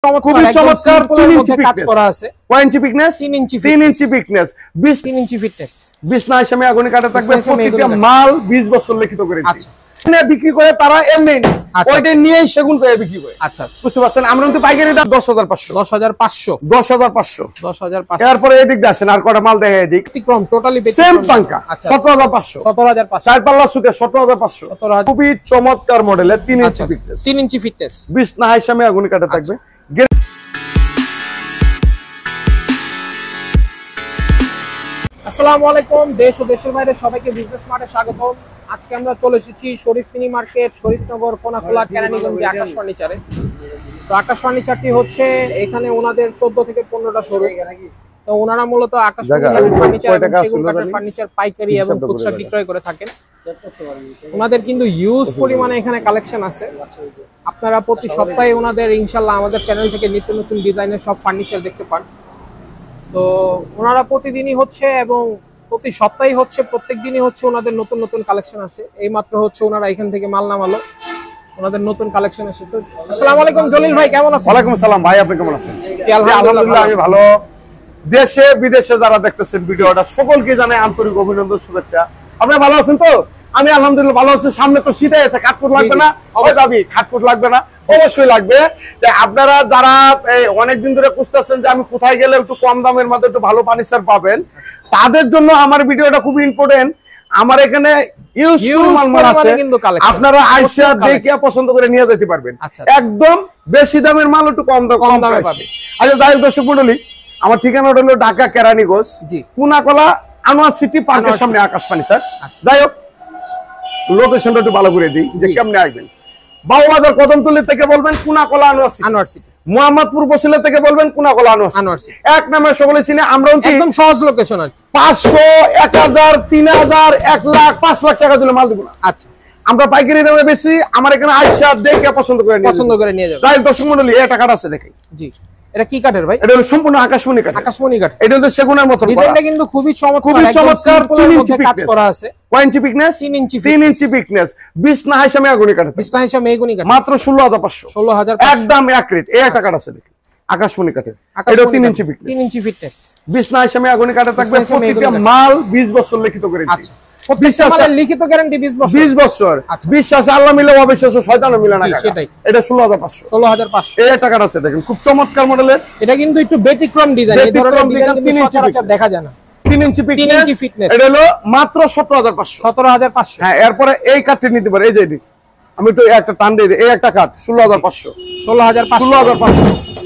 খুবই চমৎকার 3 ইঞ্চি কাজ করা আছে। কয় ইঞ্চি পিকনেস? 3 ইঞ্চি পিকনেস 3 ইঞ্চি ফিটনেস। 20 না হিসাবে আগুনে কাটা থাকবে। প্রত্যেকটা মাল 20 বছর লিখিত করে। আচ্ছা, এনে বিক্রি করে তারা এমনি ওইটা নিয়েই সেগুন করে বিক্রি করে। আচ্ছা, বুঝতে পারছেন? আমরা কিন্তু পাইকারি দাম 10500 এরপরে এদিক দিয়ে আসেন আর কটা মাল দেখে এদিক ব্যতিক্রম টোটালি সেম পাঙ্কা 17500 চার পাল্লা সুকে 17500 খুবই চমৎকার মডেলের 3 ইঞ্চি ফিটনেস 20 না হিসাবে আগুনে কাটা থাকবে। আসসালামু আলাইকুম, দেশ ও দেশের বাইরে সবাইকে বিজনেস মার্টে স্বাগতম। আজকে আমরা চলে এসেছি শরীফ মিনি মার্কেট, শরীফনগর, কোনাখোলা, কেরানীগঞ্জে আকাশ ফার্নিচারে। তো আকাশ ফার্নিচারটি হচ্ছে এখানে ওনাদের 14 থেকে 15টা শোরুম। তো ওনারা মূলত আকাশ ফার্নিচার এবং সেগুন কাঠের ফার্নিচার পাইকারি এবং খুচরা বিক্রয় করে থাকেন। ওনাদের কিন্তু হিউজ পরিমাণে এখানে কালেকশন আছে। আপনারা প্রতি সপ্তাহে ওনাদের ইনশাআল্লাহ আমাদের চ্যানেল থেকে নিত্য নতুন ডিজাইনের সব ফার্নিচার দেখতে পান। তো ওনারা প্রতিদিনই হচ্ছে এবং প্রতি সপ্তাহে হচ্ছে, প্রত্যেক দিনই হচ্ছে ওনাদের নতুন নতুন কালেকশন আছে। এইমাত্র হচ্ছে ওনারা এখান থেকে মাল নামালো, ওনাদের নতুন কালেকশন আছে। তো আসসালামু আলাইকুম জলিল ভাই, কেমন আছেন? ওয়ালাইকুম আসসালাম ভাই, আপনি কেমন আছেন? জি আলহামদুলিল্লাহ আমি ভালো। দেশে বিদেশে যারা দেখতেছেন ভিডিওটা সকলকে জানাই আন্তরিক অভিনন্দন, শুভেচ্ছা। আপনি ভালো আছেন তো? আমি আলহামদুলিল্লাহ ভালো আছি। সামনে তো শীত আছে, খাটকুট লাগবে না? যাবি খাটকুট লাগবে না? অবশ্যই লাগবে। আপনারা যারা অনেকদিন ধরে খুঁজতেছেন যে আমি কোথায় গেলে একটু কম দামের মধ্যে একটু ভালো ফার্নিচার পাবেন, তাদের জন্য আমার ভিডিওটা খুবই ইম্পর্টেন্ট। আমার এখানে আপনারা আইসা দেখে পছন্দ করে নিয়ে যেতে পারবেন। একদম বেশি দামের মাল একটু কম দামে পাবে। আচ্ছা যাই হোক দর্শক মন্ডলী, আমার ঠিকানাটা হলো ঢাকা কেরানীগঞ্জ, কোনাখোলা আনোয়ার সিটি পার্কের সামনে আকাশ ফার্নিচার। যাই হোক লোকেশনটা একটু ভালো করে দিই যে কেমনে আসবেন। বাবুবাজার কদমতলী থেকে বলবেন কোনাখোলা আনোয়ার সিটি, মোহাম্মদপুর বসিলা থেকে বলবেন কোনাখোলা আনোয়ার সিটি। এক নামে সকলে চিনে। আমরা একদম সহজ লোকেশন আর 500 1000 3000 1 লাখ 5 লাখ টাকা দিলে মাল দিব না। আচ্ছা, আমরা পাইকারি দামে বেশি। আমার এখানে আইসা দেখে পছন্দ করে নিয়ে যাবে। তাই দর্শক মণ্ডলী এটা কাঠ আছে দেখাই। জি, এটা কি কাঠের ভাই? এটা হলো সম্পূর্ণ আকাশমণি কাঠ। আকাশমণি কাঠ। এটা হচ্ছে সেগুনের মত। ডিজাইনটা কিন্তু খুবই চমৎকার 3 ইঞ্চি কাজ করা আছে। কয় ইঞ্চি পিকনেস? 3 ইঞ্চি পিকনেস 20 না হিসাবে আগুনি কাঠ। 20 না হিসাবে মেগুনি কাঠ মাত্র 16500 একদম এক রেট। এই একটা কাঠ আছে দেখি আকাশমণি কাঠের। এটা 3 ইঞ্চি পিকনেস 3 ইঞ্চি ফিটনেস 20 না হিসাবে আগুনি কাঠ থাকবে। প্রত্যেকটা মাল 20 বছর লিখিত করে। আচ্ছা, লিখিত গ্যারান্টি 20 বছর। বিশ্বাস আল্লাহ মিলে অবিশ্বাস শয়তানও মিলে না। সেটাই। এটা 16500 এই টাকা আছে দেখেন, খুব চমৎকার মডেলের। এটা কিন্তু একটু ব্যতিক্রম ডিজাইন, এই ধরনের ডিজাইন কিন্তু সচরাচর দেখা যায় না। 3 ইঞ্চি ফিটনেস এটা হলো মাত্র 17500। হ্যাঁ, এরপরে এই কাঠটি নিতে পারে। এই যে আমি একটু একটা টান দিয়ে দিই। এই একটা কাঠ 16500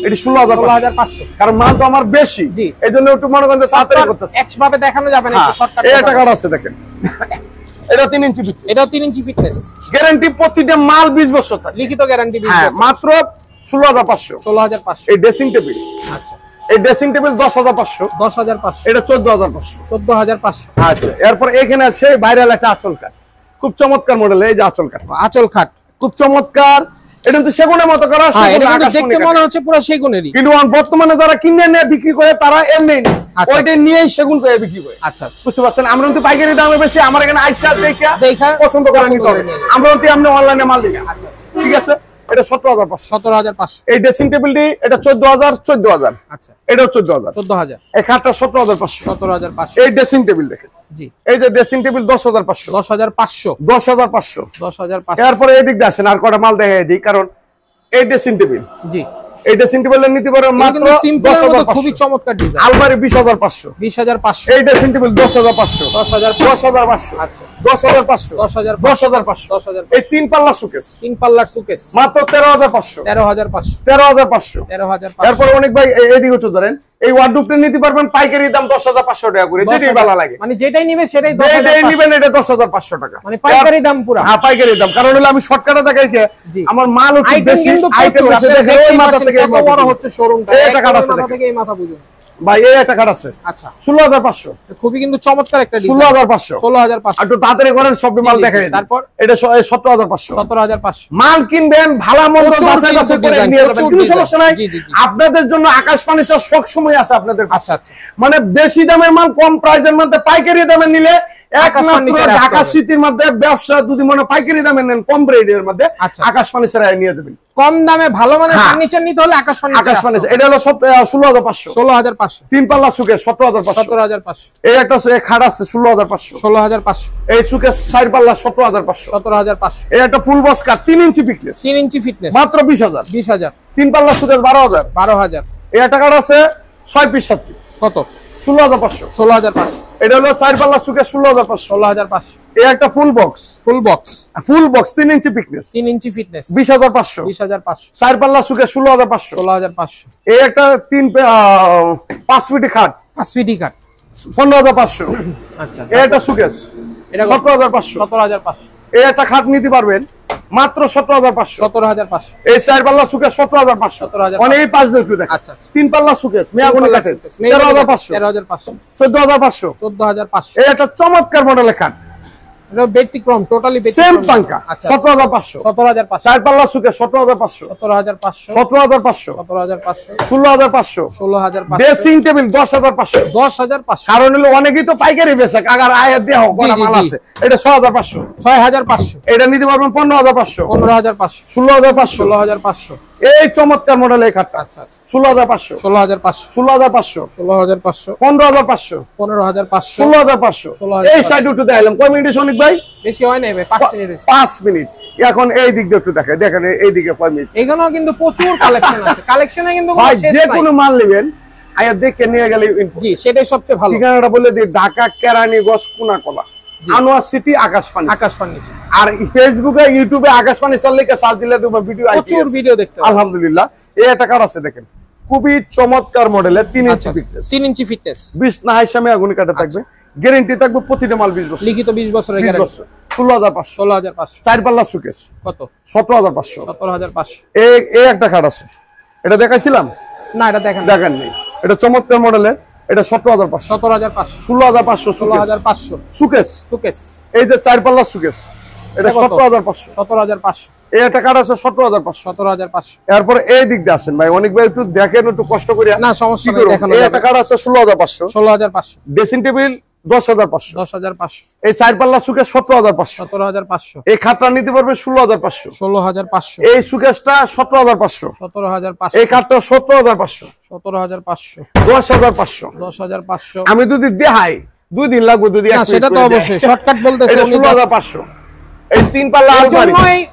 এটি 16500 কারণ মাল তো আমার বেশি, এইজন্য একটু মনে করেন তাড়াতাড়ি করতেছে। একভাবে দেখানো যাবে না, একটু শর্টকাট। এই একটা কাঠ আছে দেখেন, এটা 3 ইঞ্চি ফিটনেস। এটা 3 ইঞ্চি ফিটনেস গ্যারান্টি প্রতিটা মাল 20 বছর থাকে। লিখিত গ্যারান্টি 20 বছর। মাত্র 16500 এই ড্রেসিং টেবিল। আচ্ছা, এই ড্রেসিং টেবিল 10500 এটা 14500 আচ্ছা, এরপর এখানে আছে ভাইরাল একটা আঁচল কাঠ, খুব চমৎকার মডেল। এই যে আঁচল কাঠ খুব চমৎকার। এটা তো সেগুনের মতো করা, দেখতে মনে হচ্ছে পুরো সেগুনেরই। কিন্তু বর্তমানে যারা কিনে নিয়ে বিক্রি করে তারা এমনি ওইটা নিয়েই সেগুন করে বিক্রি করে। আচ্ছা, বুঝতে পারছেন? আমরা কিন্তু পাইকারি দামে বেশি। আমার এখানে আইসা দেখা পছন্দ করে নিতে হবে। আমরা কিন্তু এমনি অনলাইনে মাল দিই। আচ্ছা, ঠিক আছে। এটা 17500 এই ড্রেসিং টেবিলটি এটা 14000 আচ্ছা, এটাও 14000 এই খাটটা 17500 এই ড্রেসিং টেবিল দেখেন। জি, এই যে ড্রেসিং টেবিল 10500 এরপরে এদিক দিয়ে আসেন আর কটা মাল দেখে দিই, কারণ এই ড্রেসিং টেবিল। জি, এই ড্রেসিং টেবিল নিতে পারেন মাত্র 10500। খুবই চমৎকার ডিজাইন। আলমারি 20500 এই ড্রেসিং টেবিল 10500 আচ্ছা, 10500 এই 3 পাল্লার সুকেস মাত্র 13500 এরপর অনেক ভাই এদিকে একটু ধরেন। এই ওয়ার্ডরোবটা নিতে পারবেন পাইকারি দাম 10500 টাকা করে, যেটাই ভালো লাগে। মানে যেটাই নিবে সেটাই নিবেন, এটা 10500 টাকা। মানে পাইকারি দাম পুরো। হ্যাঁ, পাইকারি দাম। কারণ হলো আমি শর্টকাটে দেখাইছি, আমার মাল হচ্ছে বেশি, আইটেম বেশি দেখে ওই মাথা থেকে বড় হচ্ছে শোরুমটা। এই টাকা আছে মাথা থেকে এই মাথা বুঝুন ভাই। এই একটা কাঠ আছে। আচ্ছা, 16500 খুবই কিন্তু চমৎকার একটা ডিজাইন। 16500 একটু তাড়াতাড়ি করেন, সব মাল দেখাই। তারপর এটা 17500 মাল কিনবেন, ভালো মন্দ যাচাই বাছাই করে নিয়ে যাবেন, কোনো সমস্যা নাই। আপনাদের জন্য আকাশ ফার্নিচার সব সময় আছে আপনাদের। আচ্ছা, মানে বেশি দামের মাল কম প্রাইসের মধ্যে পাইকারি দামে নিলে একমাত্র ঢাকা সিটির মধ্যে ব্যবসা যদি মনে পাইকারি দামে নেন কম রেটের মধ্যে আকাশ ফার্নিচার নিয়ে যাবেন। কম দামে ভালো মানের ফার্নিচার নিতে হলে আকাশ ফার্নিচার। এটা হলো 16500 16500। তিন পাল্লা সুকেস 17500 17500। এই একটা খাট আছে 16500 16500। এই সুকেস 4 পাল্লা 17500 17500। এই একটা ফুল বক্স কাট 3 ইঞ্চি ফিটনেস 3 ইঞ্চি ফিটনেস মাত্র 20000। 20000। তিন পাল্লা সুকেস 12000। 12000। এই একটা কাঠ আছে 6 পিস 7 পিস কত? 16500। 16500। এটা হলো 4 পাল্লা সুকেস 16500। 16500। এই একটা ফুল বক্স 3 ইঞ্চি ফিটনেস 3 ইঞ্চি ফিটনেস 20500। 20500। 4 পাল্লা সুকেস 16500। 16500। এই একটা 5 ফিট খাট 5 ফিটি কাট 15500। আচ্ছা। এই একটা সুকেস এটা 17500। 17500। এই একটা খাট নিতে পারবেন মাত্র 17500। 17500। এই 4 পাল্লা সুকেস 17500। 17500। মানে এই 5 দেখতে দেখেন। আচ্ছা আচ্ছা। 3 পাল্লা সুকেস মেয়াগুনি কাঠের 13500। 13500। 14500। 14500। এই একটা চমৎকার মডেলের খাট এটা ব্যতিক্রম, টোটালি ব্যতিক্রম। সেম পাঙ্কা 17500। 17500। 4 পাল্লা সুকেস 17500। 17500। 17500। 17500। 16500। 16500। Dressing table 10500। 10500। কারণ হলো অনেকেই তো পাইকারি বেচে কাগার আয়াত দেহ করা মাল আছে। এটা 6500। 6500। এটা নিতে পারবেন 15500। 15500। 16500। 16500। এই চমৎকার মডেল এই খাটটা। আচ্ছা আচ্ছা। 16500। 16500। 16500। 16500। 15500। 15500। 16500। এই সাইড একটু দেখাইলাম কয় মিনিট অনেক ভাই? বেশি হয় না ভাই, 5 মিনিট। 5 মিনিট। এখন এই দিক দিয়ে একটু দেখেন এই দিকে কয় মিনিট। এখানেও কিন্তু প্রচুর কালেকশন আছে, কালেকশনে কিন্তু কোনো ভাই শেষ যে নাই। কোনো মাল নেবেন আয়া দেখে নিয়ে গেলে জি, সেটাই সবচেয়ে ভালো। ঠিকানাটা বলে দিই, ঢাকা কেরানীগঞ্জ কোনাকলা আনোয়ার সিটি আকাশ ফার্নিচার। আর ফেসবুকে ইউটিউবে আকাশ ফার্নিচার লিখে সার্চ দিলে তুমি ভিডিও প্রচুর ভিডিও দেখতে পাবেন। আলহামদুলিল্লাহ। এই একটা কাঠ আছে দেখেন, খুবই চমৎকার মডেলের 3 ইঞ্চি ফিটনেস 3 ইঞ্চি ফিটনেস 20 না হাইসামে আগুনি কাটা থাকবে। গ্যারান্টি থাকবে প্রতিটা মাল 20 বছর লিখিত, 20 বছরের 20 গ্যারান্টি। বছর। 16500। 16500। 4 পাল্লা সুকেস কত? 17500। 17500। এই একটা কাঠ আছে, এটা দেখাইছিলাম না, এটা দেখেন নেই। এটা চমৎকার মডেলের, এটা 17500। 17500। 16500। 16500। সুকেস সুকেস এই যে 4 পাল্লা সুকেস এটা 17500। 17500। এই একটা কাঠ আছে 17500। 17500। এরপর এই দিক দিয়ে আসেন ভাই, অনেক ভাই একটু দেখেন, একটু কষ্ট করে। না সমস্যা নেই, দেখানো এই যাবে। একটা কাঠ আছে 16500। 16500। Dressing table 10500। 10500। এই 4 পাল্লা সুকেস 17500। 17500। এই খাটটা নিতে পারবে 16500। 16500। এই সুকেসটা 17500। 17500। এই খাটটা 17500। 17500। 10500। 10500। আমি যদি দেখাই 2 দিন লাগবে, যদি না সেটা তো অবশ্যই শর্টকাট বলতেছে। এটা 16500। এই 3 পাল্লা আলমারি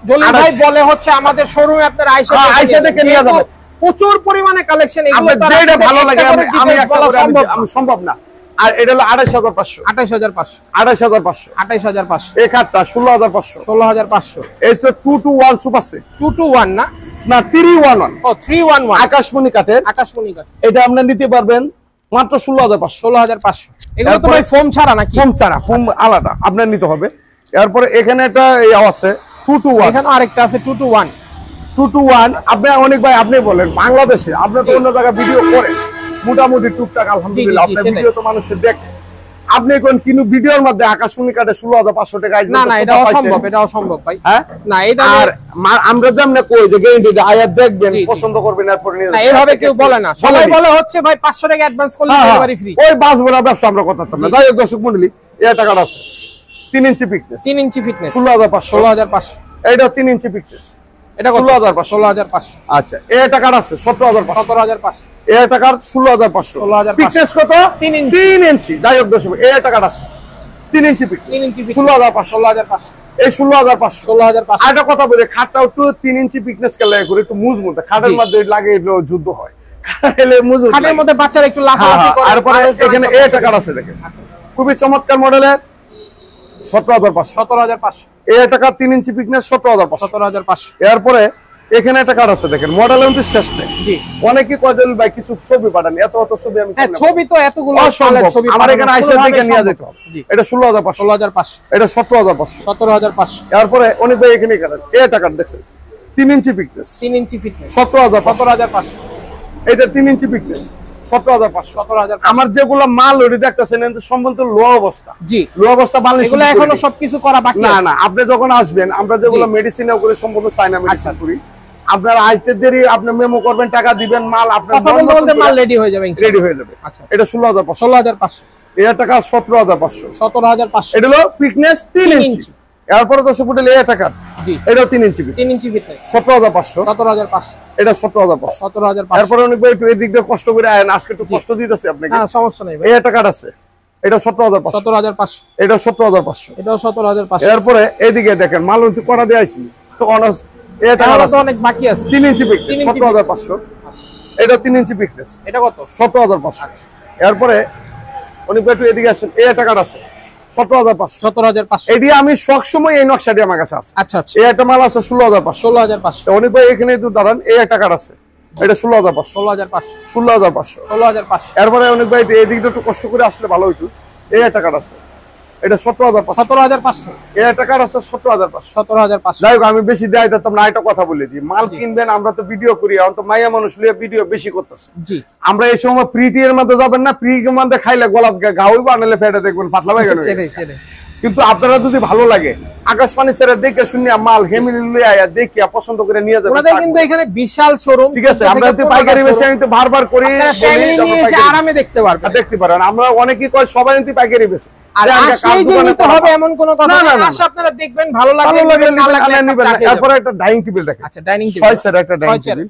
জলিল ভাই বলে হচ্ছে আমাদের শোরুমে আপনার আয়শা দেখে নিয়ে যাবেন। প্রচুর পরিমাণে কালেকশন, এগুলো তো যেটা ভালো লাগে আমি সম্ভব না। আর এটা হলো 28500। 28500। 28500। 28500। এই খাটটা 16500। 16500। এই 221 সুপার সেট 221 না 311। ও 311 আকাশমণি কাঠের। আকাশমণি কাঠ। এটা আপনি নিতে পারবেন মাত্র 16500। 16500। এগুলো তো ভাই ফোম ছাড়া নাকি? ফোম ছাড়া, ফোম আলাদা আপনার নিতে হবে। এরপরে এখানে একটা এই আছে 221। এখানে আরেকটা আছে 221। আপনি অনেক ভাই আপনি বলেন বাংলাদেশে আপনি তো অন্য জায়গায় ভিডিও করেন মোটামুটি টুকটাক আলহামদুলিল্লাহ, আপনার ভিডিও তো মানুষের দেখে। আপনি কোন কিনু ভিডিওর মধ্যে আকাশমণি কাটে 16500 টাকা আসবে? না এটা অসম্ভব, এটা অসম্ভব ভাই। হ্যাঁ না এই দামে। আর আমরা যেমন কই যে গ্যারান্টি দিয়ে আয়াত দেখবেন, পছন্দ করবেন, এরপর নিয়ে না এভাবে কেউ বলে না। সবাই বলে হচ্ছে ভাই 500 টাকা অ্যাডভান্স করলে ডেলিভারি ফ্রি। ওই বাসবরা ব্যবসা আমরা কথা না। যাই হোক দর্শক মণ্ডলী, এই টাকা আছে 3 ইঞ্চি ফিটনেস 3 ইঞ্চি ফিটনেস 16500। 16500। এটা 3 ইঞ্চি ফিটনেস এটা 16500। 16500। আচ্ছা এই টাকা আছে 17500। 17500। এই টাকার 16500। 16500। ফিটনেস কত? 3 ইঞ্চি। যাই হোক দর্শক, এই টাকা আছে 3 ইঞ্চি ফিটনেস 3 ইঞ্চি 16500। 16500। এই 16500। 16500। আরেকটা কথা বলি, খাটটা একটু 3 ইঞ্চি ফিটনেস কে লাগে করে একটু মজবুত। খাটের মধ্যে লাগে যুদ্ধ হয়, খাটের মজবুত। খাটের মধ্যে বাচ্চারা একটু লাফালাফি করে। তারপরে এখানে এই টাকা আছে দেখেন, খুবই চমৎকার মডেলের 17500। 17500। এই টাকা 3 ইঞ্চি ফিটনেস 17500। 17500। এরপরে এখানে একটা কার্ড আছে দেখেন, মডেল কিন্তু শেষ নেই। জি অনেকে কয় যে ভাই কিছু ছবি পাঠান, এত ছবি আমি হ্যাঁ ছবি তো এতগুলো ছবি আমার এখানে আইসা দেখে নিয়ে যেতে হবে। এটা 16500। 16500। এটা 17500। 17500। এরপরে অনেক ভাই এখানে কার্ড এই টাকা দেখছেন 3 ইঞ্চি ফিটনেস 3 ইঞ্চি ফিটনেস 17500। 17500। এটা 3 ইঞ্চি ফিটনেস 17500। 17500। আমার যেগুলো মাল ওটি দেখতেছেন কিন্তু সম্পূর্ণ লো অবস্থা। জি লো অবস্থা বাংলাদেশ এগুলো এখনো সবকিছু করা বাকি আছে। না আপনি যখন আসবেন, আমরা যেগুলো মেডিসিনেও করে সম্পূর্ণ চাইনা মেডিসিন করি। আপনারা আসতে দেরি, আপনি মেমো করবেন, টাকা দিবেন, মাল আপনার কথা বলতে মাল রেডি হয়ে যাবে ইনশাআল্লাহ। রেডি হয়ে যাবে। আচ্ছা এটা 16500। 16500। এই টাকা 17500 17500 এটা হলো পিকনেস 3 ইঞ্চি এরপরে দর্শক মন্ডলী এই টাকা জি এটাও 3 ইঞ্চি 3 ইঞ্চি ফিটনেস 17500 17500 এটা 17500 17500 এরপরে অনেক ভাই একটু এদিক দিয়ে কষ্ট করে আয়েন আজকে একটু কষ্ট দিতেছি আপনাকে না সমস্যা নাই ভাই এই টাকা আছে এটা 17500 17500 এটা 17500 এটাও 17500 এরপরে এদিকে দেখেন মাল কিন্তু করা দিয়ে আইছি তো অনার্স এই টাকা আছে অনেক বাকি আছে 3 ইঞ্চি পিকনেস 17500 আচ্ছা এটা 3 ইঞ্চি পিকনেস এটা কত 17500 আচ্ছা এরপরে অনেক একটু এদিকে আসেন এই টাকা আছে 17500 17500 এডি আমি সব সময় এই নকশাটি আমার কাছে আছে আচ্ছা আচ্ছা এই একটা মাল আছে 16500 16500 অনেক ভাই এখানে তো দাঁড়ান এই একটা কার্ড আছে এটা 16500 16500 16500 16500 এরপরে অনেক ভাই এই দিকটা একটু কষ্ট করে আসলে ভালো হইতো এই একটা কার্ড আছে এটা 17500 17500 এই একটা কার্ড আছে 17500 17500 যাই হোক আমি বেশি দেয় দিতাম না একটা কথা বলে দিই মাল কিনবেন আমরা তো ভিডিও করি এখন তো মাইয়া মানুষ লিয়ে ভিডিও বেশি করতেছে জি আমরা এই সময় প্রিটি এর মধ্যে যাবেন না প্রি এর মধ্যে খাইলে গলাত গাউই বানালে ফেটে দেখবেন পাতলা হয়ে গেল সেটাই কিন্তু আপনারা যদি ভালো লাগে আকাশবাণী ছেড়ে দেখে শুনিয়া মাল হেমিলি লইয়া আয়া দেখিয়া পছন্দ করে নিয়ে যাবেন ওনাদের কিন্তু এখানে বিশাল শোরুম ঠিক আছে আমরা তো পাইকারি বেশি আমি তো বারবার করি ফ্যামিলি নিয়ে এসে আরামে দেখতে পারবেন দেখতে পারেন আমরা অনেকেই কয় সবাই নিতে পাইকারি বেশি আর আসলেই যে নিতে হবে এমন কোনো কথা না আসলে আপনারা দেখবেন ভালো লাগলে না লাগলে নিবেন এরপর একটা ডাইনিং টেবিল দেখেন আচ্ছা ডাইনিং টেবিল 6 সের একটা ডাইনিং টেবিল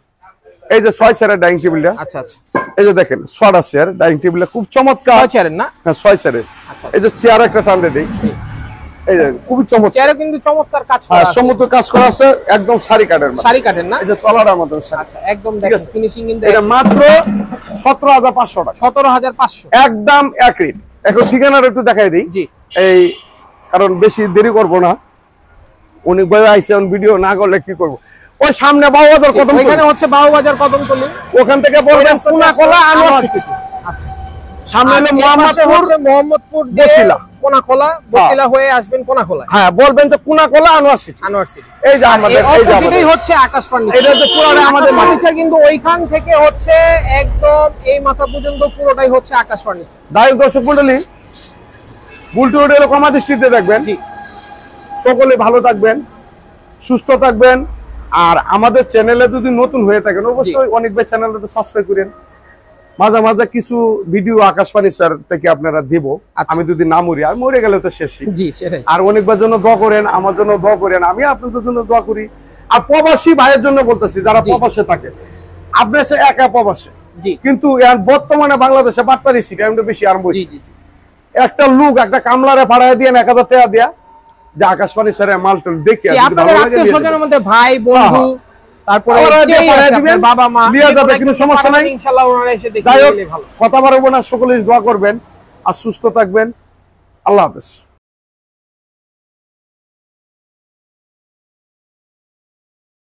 এই যে 6 সের ডাইনিং টেবিলটা আচ্ছা আচ্ছা এই যে দেখেন 6 চেয়ার ডাইনিং টেবিলটা খুব চমৎকার 6 চেয়ারের না হ্যাঁ 6 সের আচ্ছা এই যে চেয়ার একটা টান দেই এই যে খুব চমৎকার চেয়ারে কিন্তু চমৎকার কাজ করা আর আছে সমুদ্র কাজ করা আছে একদম সারি কাঠের সারি কাঠের না এই যে তলার মতো আচ্ছা একদম দেখেন ফিনিশিং কিন্তু এটা মাত্র 17500 টাকা 17500 একদম এক রেট এখন ঠিকানাটা একটু দেখাই দিই জি এই কারণ বেশি দেরি করব না উনি বই আইছে ভিডিও না করলে কি করব ওই সামনে বাবুবাজার কদম ওইখানে হচ্ছে বাবুবাজার কদমতলি ওখান থেকে বলবেন কোনাকলা আনোয়ার সিটি আচ্ছা সামনে হলো মোহাম্মদপুর বসিলা কোনাখোলা বসিলা হয়ে আসবেন কোনাখোলা হ্যাঁ বলবেন যে কোনাকলা আনোয়ার সিটি এই যে আমাদের এই যে এটাই হচ্ছে আকাশ ফার্নিচার এটা তো পুরোটাই আমাদের ফার্নিচার কিন্তু ওইখান থেকে হচ্ছে একদম এই মাথা পর্যন্ত পুরোটাই হচ্ছে আকাশ ফার্নিচার দায়ক দর্শক মণ্ডলী বুলটু হোটেল কমা দৃষ্টিতে দেখবেন জি সকলে ভালো থাকবেন সুস্থ থাকবেন আর আমাদের চ্যানেলে যদি নতুন হয়ে থাকেন অবশ্যই অনেক ভাই চ্যানেলটা সাবস্ক্রাইব করেন মাঝে মাঝে কিছু ভিডিও আকাশ ফার্নিচার থেকে আপনারা দিব আমি যদি না মরি আর মরে গেলে তো শেষই জি সেটাই আর অনেকবার জন্য দোয়া করেন আমার জন্য দোয়া করেন আমি আপনাদের জন্য দোয়া করি আর প্রবাসী ভাইয়ের জন্য বলতেছি যারা প্রবাসে থাকে আপনি হচ্ছে একা প্রবাসে জি কিন্তু বর্তমানে বাংলাদেশে বাটপারি সিস্টেমটা বেশি আরম্ভ হয়েছে একটা লোক একটা কামলারে ভাড়ায় দিয়ে 1000 টাকা দিয়া যে আকাশ ফার্নিচারে মালটল দেখে আপনাদের আত্মীয়স্বজনের মধ্যে ভাই বন্ধু তারপরে বাবা মা লিয়া যাবে কোনো সমস্যা নাই ইনশাআল্লাহ ওনারা এসে দেখে নিলে ভালো কথা বাড়াবো না সকলে দোয়া করবেন আর সুস্থ থাকবেন আল্লাহ হাফেজ